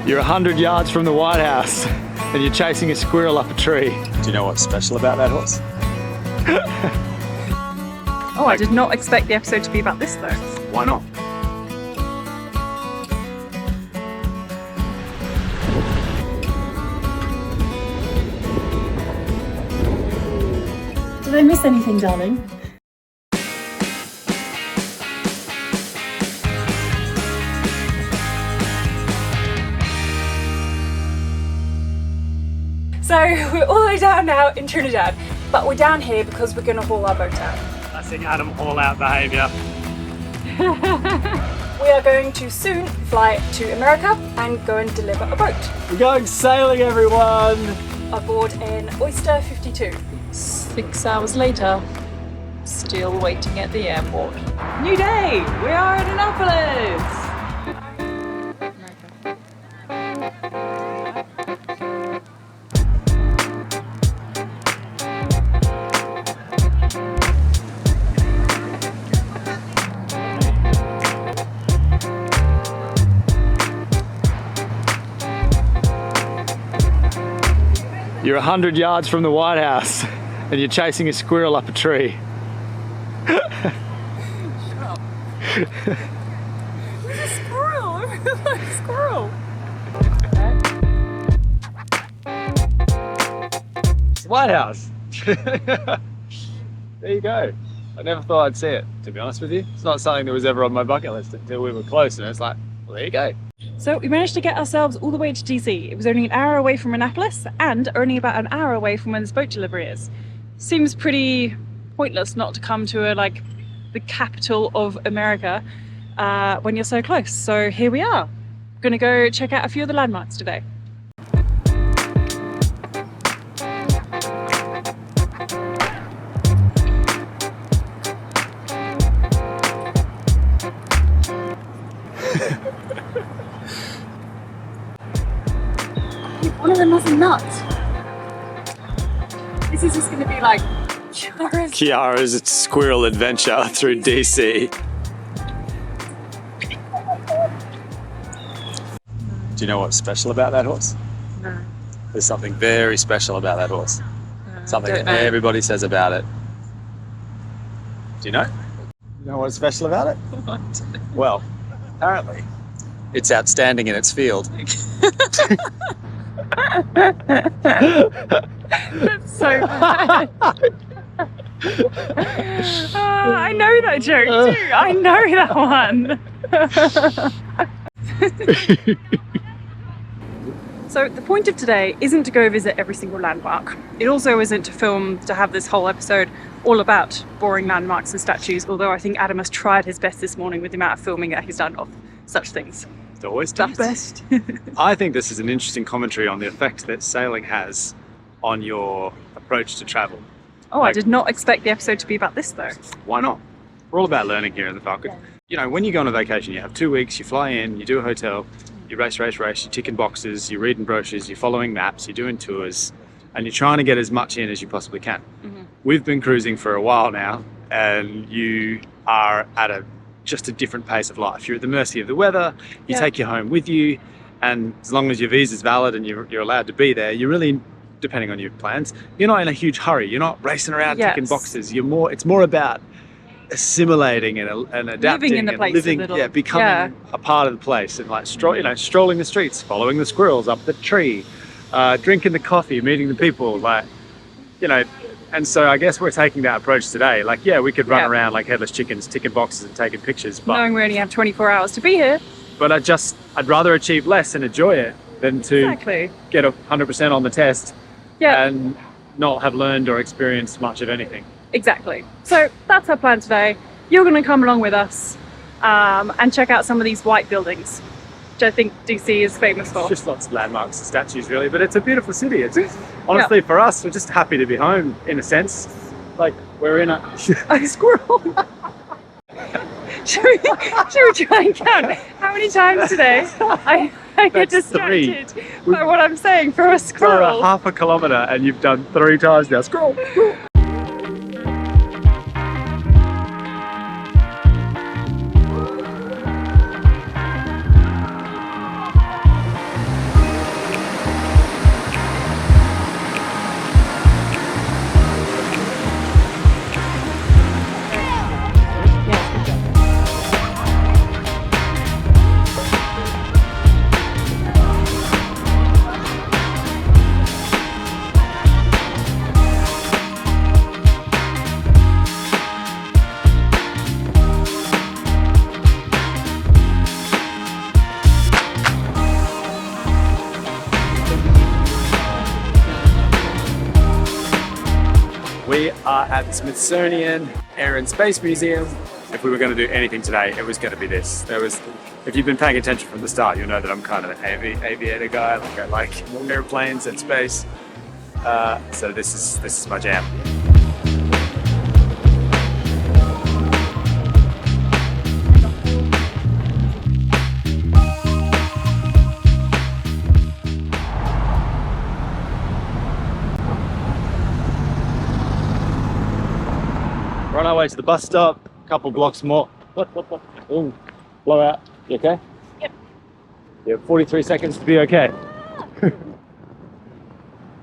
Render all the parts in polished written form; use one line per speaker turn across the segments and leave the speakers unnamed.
You're 100 yards from the White House and you're chasing a squirrel up a tree.
Do you know what's special about that horse?
Oh, I did not expect the episode to be about this though.
Why not?
Did I miss anything, darling?
So we're all the way down now in Trinidad, but we're down here because we're going to haul our boat out.
Classic Adam haul-out behaviour.
We are going to soon fly to America and go and deliver a boat
We're going sailing, everyone!
aboard an Oyster 52.
6 hours later, still waiting at the airport. New day! We are at Annapolis!
You're 100 yards from the White House and you're chasing a squirrel up a tree.
There's a squirrel! Look, squirrel!
White House! There you go. I never thought I'd see it, to be honest with you. It's not something that was ever on my bucket list until we were close, and it's like, well, there you go.
So we managed to get ourselves all the way to DC. It was only an hour away from Annapolis and only about an hour away from when this boat delivery is. Seems pretty pointless not to come to the capital of America when you're so close. So here we are. Gonna go check out a few of the landmarks today. One of them has a nut. This is just going to be like
Kiara's squirrel adventure through DC.
Do you know what's special about that horse?
No.
There's something very special about that horse. Something
don't
that
know.
everybody says about it. Do you know? You know what's special about it?
What?
Well, apparently, it's outstanding in its field.
That's so bad. I know that joke too. I know that one. So the point of today isn't to go visit every single landmark. It also isn't to have this whole episode all about boring landmarks and statues, although I think Adam has tried his best this morning with the amount of filming that he's done of such things.
It's always done best. I think this is an interesting commentary on the effect that sailing has on your approach to travel.
Oh, I did not expect the episode to be about this though.
Why not? We're all about learning here in the Falcon. You know, when you go on a vacation, you have 2 weeks, you fly in, you do a hotel, you race, you're ticking boxes, you're reading brochures, you're following maps, you're doing tours, and you're trying to get as much in as you possibly can.
Mm-hmm.
We've been cruising for a while now, and you are at just a different pace of life. You're at the mercy of the weather, you take your home with you, and as long as your visa's valid and you're allowed to be there, you're really, depending on your plans, you're not in a huge hurry. You're not racing around ticking boxes. It's more about assimilating and adapting,
living in the place,
living, becoming a part of the place, and like strolling the streets, following the squirrels up the tree, drinking the coffee, meeting the people, and so I guess we're taking that approach today. Like, we could run around like headless chickens, ticking boxes and taking pictures, but
knowing we only have 24 hours to be here.
But I'd rather achieve less and enjoy it than to get 100% on the test and not have learned or experienced much of anything.
Exactly. So that's our plan today. You're going to come along with us and check out some of these white buildings, which I think DC is famous for.
It's just lots of landmarks and statues, really, but it's a beautiful city. It's honestly, for us, we're just happy to be home, in a sense. Like, we're in a
squirrel. Should we try and count how many times today I get distracted by what I'm saying for a squirrel?
For half a kilometre, and you've done 3 times now. Squirrel. We are at the Smithsonian Air and Space Museum. If we were going to do anything today, it was going to be this. If you've been paying attention from the start, you'll know that I'm kind of an aviator guy. Like I like airplanes and space. So this is my jam. We're on our way to the bus stop, a couple blocks more. What? Ooh, blow out. You okay?
Yep.
You have 43 seconds to be okay.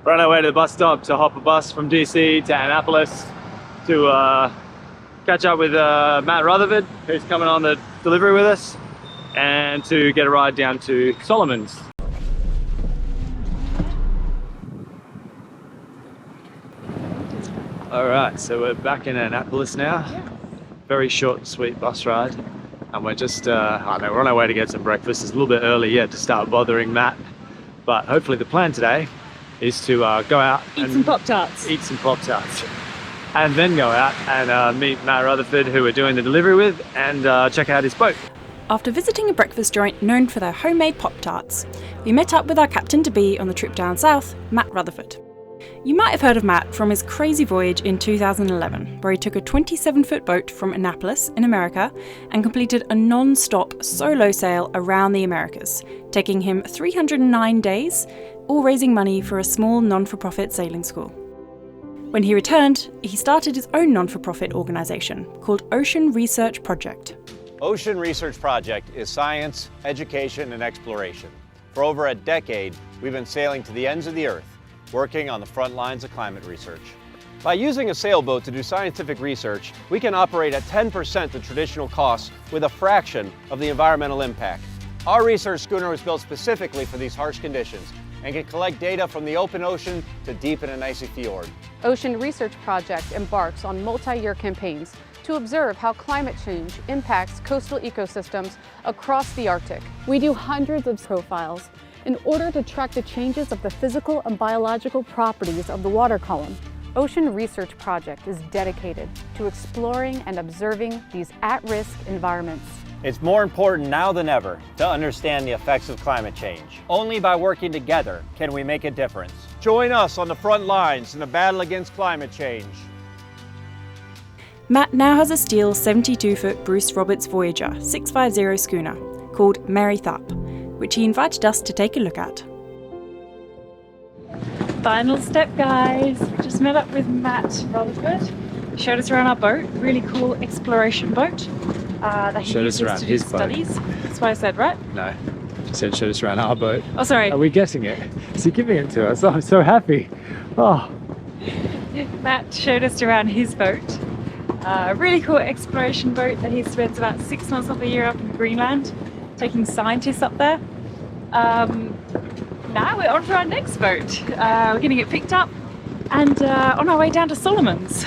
We're on our way to the bus stop to hop a bus from DC to Annapolis to catch up with Matt Rutherford, who's coming on the delivery with us, and to get a ride down to Solomon's. All right, so we're back in Annapolis now.
Yeah.
Very short and sweet bus ride. And we're just, I don't know, we're on our way to get some breakfast. It's a little bit early yet to start bothering Matt. But hopefully the plan today is to go out
Eat
and
some Pop-Tarts.
eat some Pop-Tarts. And then go out and meet Matt Rutherford, who we're doing the delivery with, and check out his boat.
After visiting a breakfast joint known for their homemade Pop-Tarts, we met up with our captain-to-be on the trip down south, Matt Rutherford. You might have heard of Matt from his crazy voyage in 2011, where he took a 27-foot boat from Annapolis in America and completed a non-stop solo sail around the Americas, taking him 309 days, all raising money for a small non-for-profit sailing school. When he returned, he started his own non-for-profit organisation called Ocean Research Project.
Ocean Research Project is science, education, and exploration. For over a decade, we've been sailing to the ends of the earth, working on the front lines of climate research. By using a sailboat to do scientific research, we can operate at 10% the traditional costs with a fraction of the environmental impact. Our research schooner was built specifically for these harsh conditions and can collect data from the open ocean to deep in an icy fjord.
Ocean Research Project embarks on multi-year campaigns to observe how climate change impacts coastal ecosystems across the Arctic. We do hundreds of profiles in order to track the changes of the physical and biological properties of the water column. Ocean Research Project is dedicated to exploring and observing these at-risk environments.
It's more important now than ever to understand the effects of climate change. Only by working together can we make a difference. Join us on the front lines in the battle against climate change.
Matt now has a steel 72-foot Bruce Roberts Voyager 650 schooner called Mary Tharp, which he invited us to take a look at.
Final step, guys. We just met up with Matt Rutherford. Showed us around our boat. Really cool exploration boat that he
Showed us
uses
around
to do
his boat.
studies. That's what I said, right?
No, she said show us around our boat.
Oh, sorry.
Are we getting it? Is he giving it to us? Oh, I'm so happy. Oh.
Matt showed us around his boat. A really cool exploration boat that he spends about 6 months of the year up in Greenland, taking scientists up there. Now we're on to our next boat. We're going to get picked up and on our way down to Solomon's.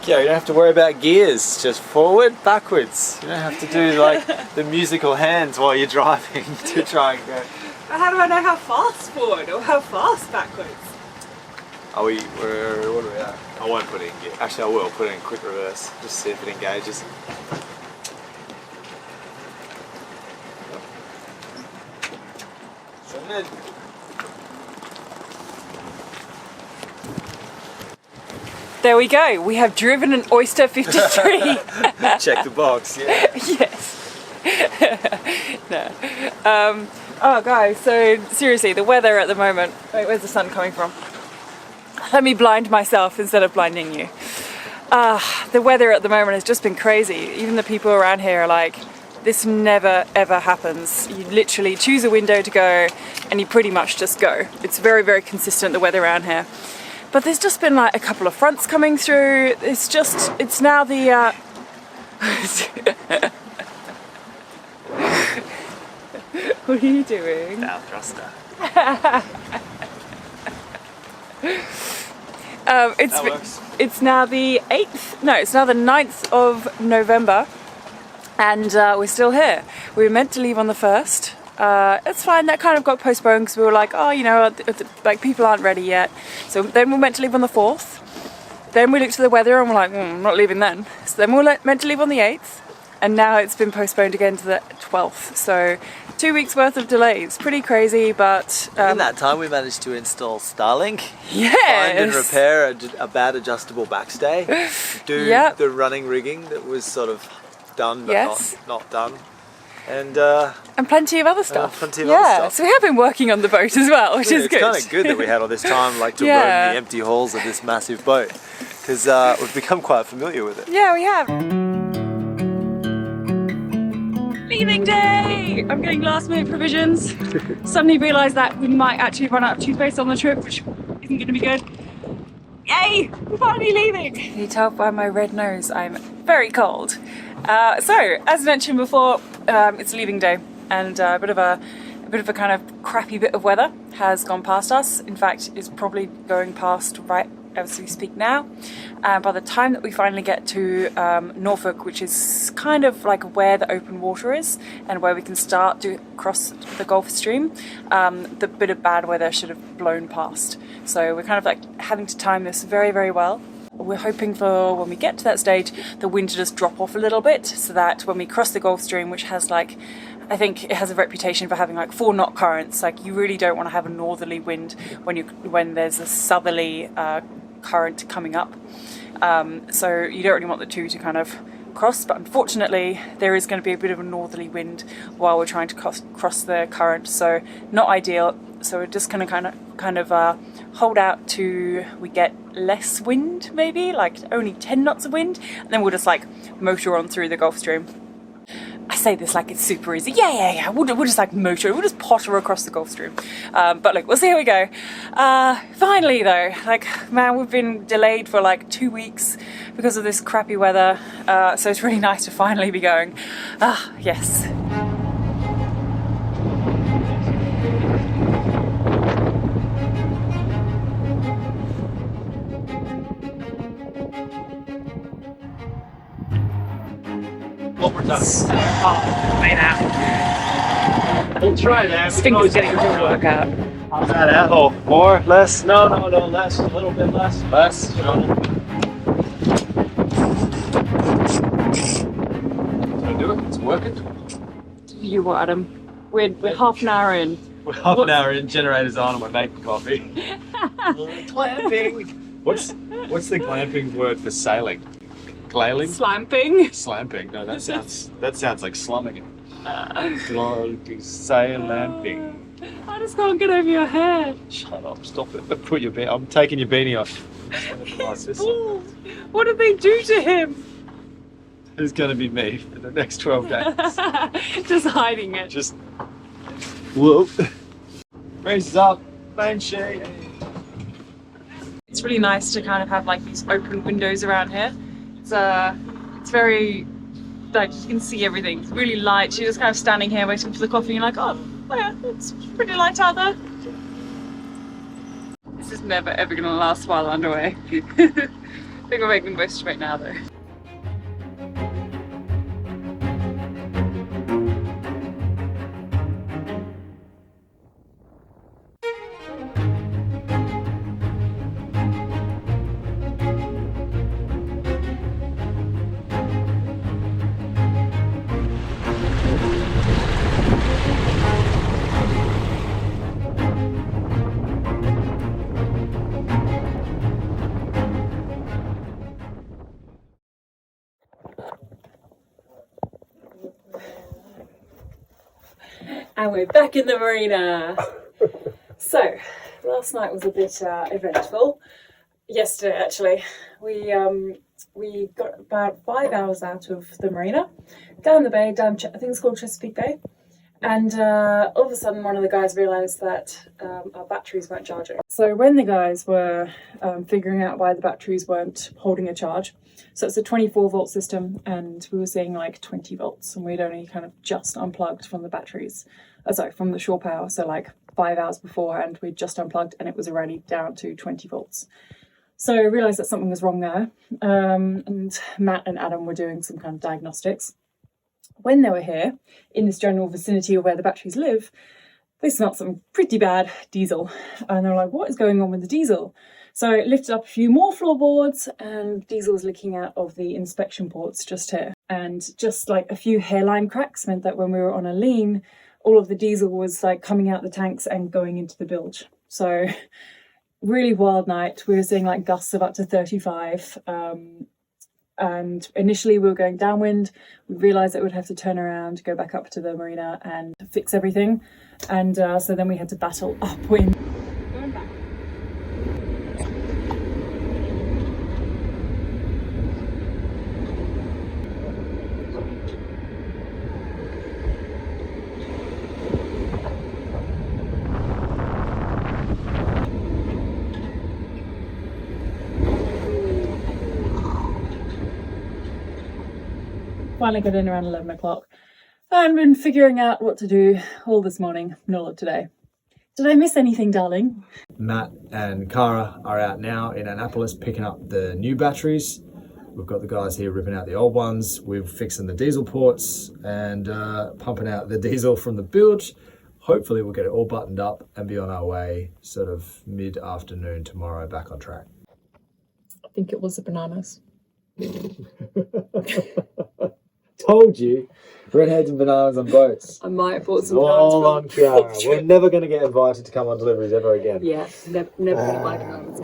Yeah, you don't have to worry about gears, just forward, backwards. You don't have to do like the musical hands while you're driving to try and go.
How do I know how fast forward or how fast backwards?
Are we, what are we at? I won't put it in gear. Actually, I will put it in quick reverse, just see if it engages. So good.
There we go. We have driven an Oyster 53.
Check the box, yeah.
Yes. No. Oh, guys. So seriously, the weather at the moment. Wait, where's the sun coming from? Let me blind myself instead of blinding you. The weather at the moment has just been crazy. Even the people around here are like, this never ever happens. You literally choose a window to go and you pretty much just go. It's very, very consistent, the weather around here. But there's just been like a couple of fronts coming through. It's now the... What are you doing?
Down thruster.
It's now the 8th, no, it's now the 9th of November, and we're still here. We were meant to leave on the 1st. It's fine, that kind of got postponed because we were like, oh, you know, like people aren't ready yet. So then we're meant to leave on the 4th. Then we looked at the weather and we're like, I'm not leaving then. So then we were meant to leave on the 8th, and now it's been postponed again to the 12th. So 2 weeks worth of delays. Pretty crazy, but...
in that time we managed to install Starlink.
Yes!
Find and repair a bad adjustable backstay. Do the running rigging that was sort of done but not done. And
plenty of other stuff.
Other stuff.
So we have been working on the boat as well, which is good.
It's kind of good that we had all this time like to roam the empty halls of this massive boat, because we've become quite familiar with it.
Yeah, we have. Leaving day! I'm getting last minute provisions. Suddenly realised that we might actually run out of toothpaste on the trip, which isn't going to be good. Yay! We're finally leaving! Can you tell by my red nose I'm very cold. So, as mentioned before, it's leaving day, and a bit of a kind of crappy bit of weather has gone past us. In fact, it's probably going past right as we speak now. By the time that we finally get to Norfolk, which is kind of like where the open water is and where we can start to cross the Gulf Stream, the bit of bad weather should have blown past. So we're kind of like having to time this very, very well. We're hoping for, when we get to that stage, the wind to just drop off a little bit, so that when we cross the Gulf Stream, which has like, I think it has a reputation for having like 4-knot currents, like you really don't want to have a northerly wind when there's a southerly current coming up. So you don't really want the two to kind of cross, but unfortunately there is going to be a bit of a northerly wind while we're trying to cross the current, so not ideal. So we're just going to kind of hold out till we get less wind, maybe like only 10 knots of wind, and then we'll just like motor on through the Gulf Stream. I say this like it's super easy. Yeah. We'll just like motor. We'll just potter across the Gulf Stream. But look, we'll see how we go. Finally though, like man, we've been delayed for like 2 weeks because of this crappy weather. So it's really nice to finally be going. Yes.
We'll try that.
His finger's getting a good workout.
How's that at? Oh, more? Less? No, less. A little bit less. Less? Did I do it? It's working?
You what, Adam? We're half an hour in.
We're half an hour in, generator's on, and we're making coffee. Glamping! What's the glamping word for sailing? Glailing? Slamping. No, that sounds like slumming it. Glamping, sailamping.
I just can't get over your hair.
Shut up, stop it. Put your beanie. I'm taking your beanie off.
He's bald. What did they do to him?
It's gonna be me for the next 12 days.
Just hiding it.
Just whoop. Raise up, Banshee.
It's really nice to kind of have like these open windows around here. It's very, like, you can see everything. It's really light. You're just kind of standing here waiting for the coffee and you're like, oh yeah, it's pretty light out there. This is never ever gonna last while underway. I think we're making the most of it now though. And we're back in the marina. So, last night was a bit eventful. Yesterday, actually, we we got about 5 hours out of the marina, down the bay, I think it's called Chesapeake Bay. And all of a sudden, one of the guys realised that our batteries weren't charging. So when the guys were figuring out why the batteries weren't holding a charge, so it's a 24 volt system, and we were seeing like 20 volts, and we'd only kind of just unplugged from the batteries, from the shore power. So like 5 hours beforehand, we'd just unplugged, and it was already down to 20 volts. So I realised that something was wrong there, and Matt and Adam were doing some kind of diagnostics. When they were here, in this general vicinity of where the batteries live, they smelt some pretty bad diesel. And they were like, what is going on with the diesel? So I lifted up a few more floorboards, and diesel was leaking out of the inspection ports just here. And just like a few hairline cracks meant that when we were on a lean, all of the diesel was like coming out the tanks and going into the bilge. So really wild night. We were seeing like gusts of up to 35. And initially we were going downwind. We realised that we'd have to turn around, go back up to the marina and fix everything. And so then we had to battle upwind. Going back. Finally got in around 11 o'clock and been figuring out what to do all this morning, not all today. Did I miss anything, darling?
Matt and Cara are out now in Annapolis picking up the new batteries. We've got the guys here ripping out the old ones. We're fixing the diesel ports and pumping out the diesel from the bilge. Hopefully we'll get it all buttoned up and be on our way sort of mid-afternoon tomorrow back on track.
I think it was the bananas.
Told you, redheads and bananas on boats.
I might have bought some
all on Kiara. We're never going to get invited to come on deliveries ever again.
Yeah, never gonna buy bananas.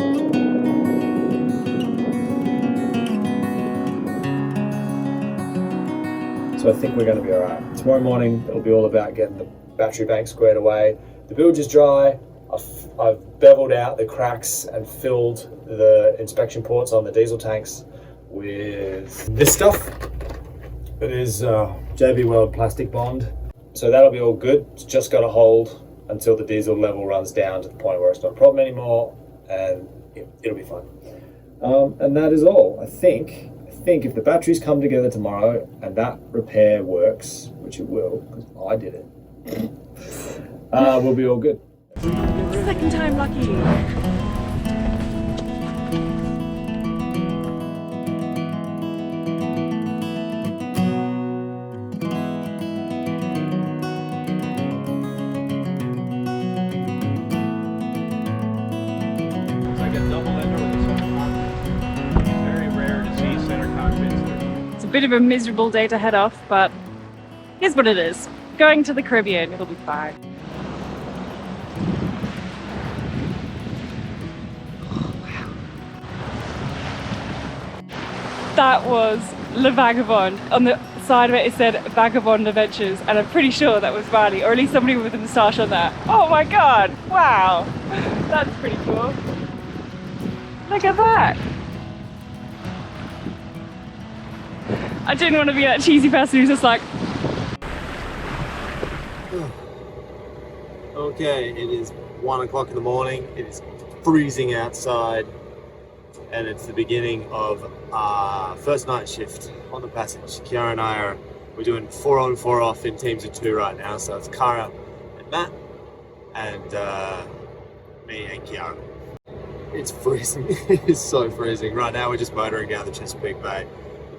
So I think we're going to be all right. Tomorrow morning, it'll be all about getting the battery bank squared away. The bilge is dry. I've beveled out the cracks and filled the inspection ports on the diesel tanks with this stuff. It is JB Weld plastic bond. So that'll be all good. It's just got to hold until the diesel level runs down to the point where it's not a problem anymore, and it'll be fine. And that is all. I think if the batteries come together tomorrow and that repair works, which it will, because I did it, we'll be all good.
Second time lucky. Bit of a miserable day to head off, but here's what it is. Going to the Caribbean, it'll be fine. That was Le Vagabond. On the side of it, it said Vagabond Adventures, and I'm pretty sure that was Riley, or at least somebody with a moustache on that. Oh my god, wow, that's pretty cool. Look at that. I didn't want to be that cheesy person who's just like...
Okay, it is 1 o'clock in the morning. It is freezing outside, and it's the beginning of our first night shift on the passage. Kiara and we're doing 4 on 4 off in teams of 2 right now. So it's Cara and Matt and me and Kiara. It's freezing. It is so freezing. Right now we're just motoring down the Chesapeake Bay.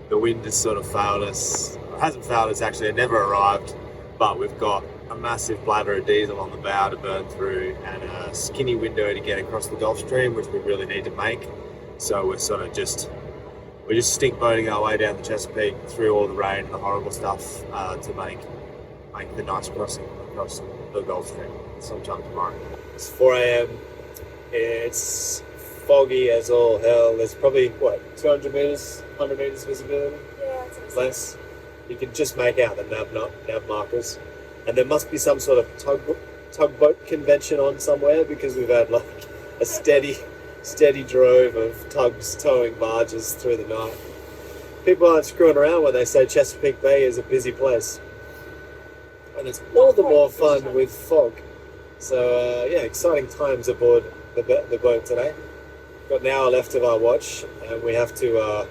The wind has sort of failed us. It hasn't failed us actually, it never arrived, but we've got a massive bladder of diesel on the bow to burn through and a skinny window to get across the Gulf Stream, which we really need to make. So we're sort of just stink boating our way down the Chesapeake through all the rain and the horrible stuff to make the nice crossing across the Gulf Stream sometime tomorrow. It's 4 a.m. It's foggy as all hell. There's probably 200 meters, 100 meters visibility. Yeah, it's less. You can just make out the nav markers, and there must be some sort of tugboat convention on somewhere because we've had like a steady steady drove of tugs towing barges through the night. People aren't screwing around when they say Chesapeake Bay is a busy place. And it's all the more fun with fog. So yeah, exciting times aboard the boat today. Got an hour left of our watch, and we have to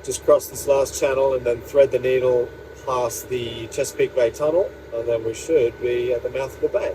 just cross this last channel and then thread the needle past the Chesapeake Bay Tunnel, and then we should be at the mouth of the bay.